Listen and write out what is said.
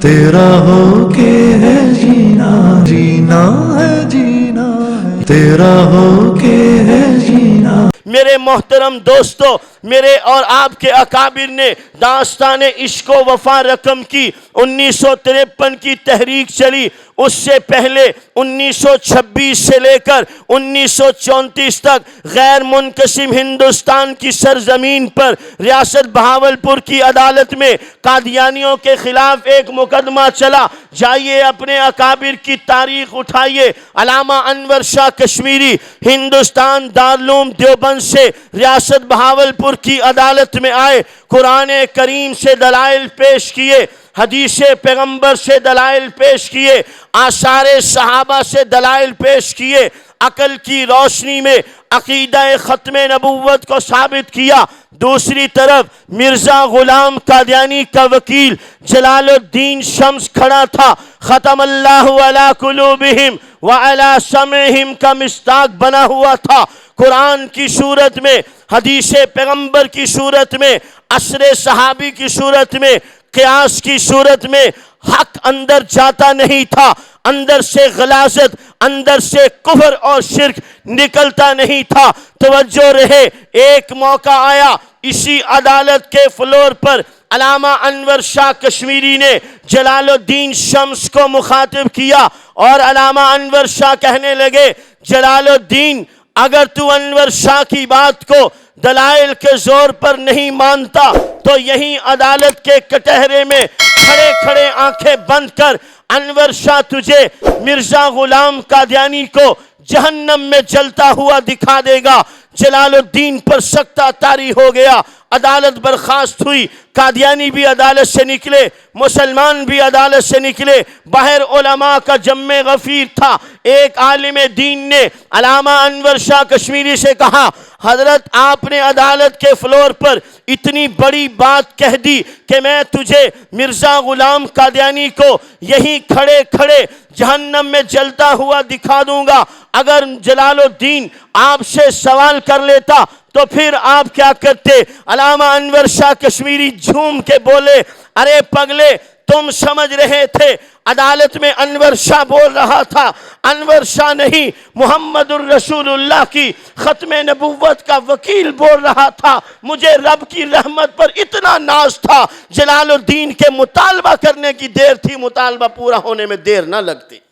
تیرا ہو کے ہے جینا، جینا ہے جینا ہے، تیرا ہو کے ہے جینا۔ میرے محترم دوستو، میرے اور آپ کے اکابر نے داستان عشق و وفا رقم کی 1953 کی تحریک چلی، اس سے پہلے 1926 سے لے کر 1934 تک غیر منقسم ہندوستان کی سرزمین پر ریاست بہاولپور کی عدالت میں قادیانیوں کے خلاف ایک مقدمہ چلا۔ جائیے اپنے اکابر کی تاریخ اٹھائیے۔ علامہ انور شاہ کشمیری ہندوستان دارالعلوم دیوبند سے ریاست بہاولپور کی عدالت میں آئے، قرآن کریم سے دلائل پیش کیے، حدیث پیغمبر سے دلائل پیش کیے، آثار صحابہ سے دلائل پیش کیے، عقل کی روشنی میں عقیدہ ختم نبوت کو ثابت کیا۔ دوسری طرف مرزا غلام قادیانی کا وکیل جلال الدین شمس کھڑا تھا، ختم اللہ علی قلوبہم وعلی سمعہم کا مصداق بنا ہوا تھا۔ قرآن کی صورت میں، حدیث پیغمبر کی صورت میں، اثر صحابی کی صورت میں، قیاس کی صورت میں حق اندر جاتا نہیں تھا، اندر سے غلاظت، اندر سے کفر اور شرک نکلتا نہیں تھا۔ توجہ رہے، ایک موقع آیا اسی عدالت کے فلور پر علامہ انور شاہ کشمیری نے جلال الدین شمس کو مخاطب کیا اور علامہ انور شاہ کہنے لگے، جلال الدین، اگر تو انور شاہ کی بات کو دلائل کے زور پر نہیں مانتا تو یہیں عدالت کے کٹہرے میں کھڑے کھڑے آنکھیں بند کر انور شاہ تجھے مرزا غلام قادیانی کو جہنم میں جلتا ہوا دکھا دے گا۔ جلال الدین پر سکتہ طاری ہو گیا، عدالت برخاست ہوئی، قادیانی بھی عدالت سے نکلے، مسلمان بھی عدالت سے نکلے، باہر علماء کا جمع غفیر تھا۔ ایک عالم دین نے علامہ انور شاہ کشمیری سے کہا، حضرت آپ نے عدالت کے فلور پر اتنی بڑی بات کہہ دی کہ میں تجھے مرزا غلام قادیانی کو یہیں کھڑے کھڑے جہنم میں جلتا ہوا دکھا دوں گا۔ اگر جلال الدین آپ سے سوال کر لیتا تو پھر آپ کیا کرتے؟ علامہ انور شاہ کشمیری جھوم کے بولے، ارے پگلے، تم سمجھ رہے تھے عدالت میں انور شاہ بول رہا تھا، انور شاہ نہیں، محمد الرسول اللہ کی ختم نبوت کا وکیل بول رہا تھا۔ مجھے رب کی رحمت پر اتنا ناز تھا، جلال الدین کے مطالبہ کرنے کی دیر تھی، مطالبہ پورا ہونے میں دیر نہ لگتی۔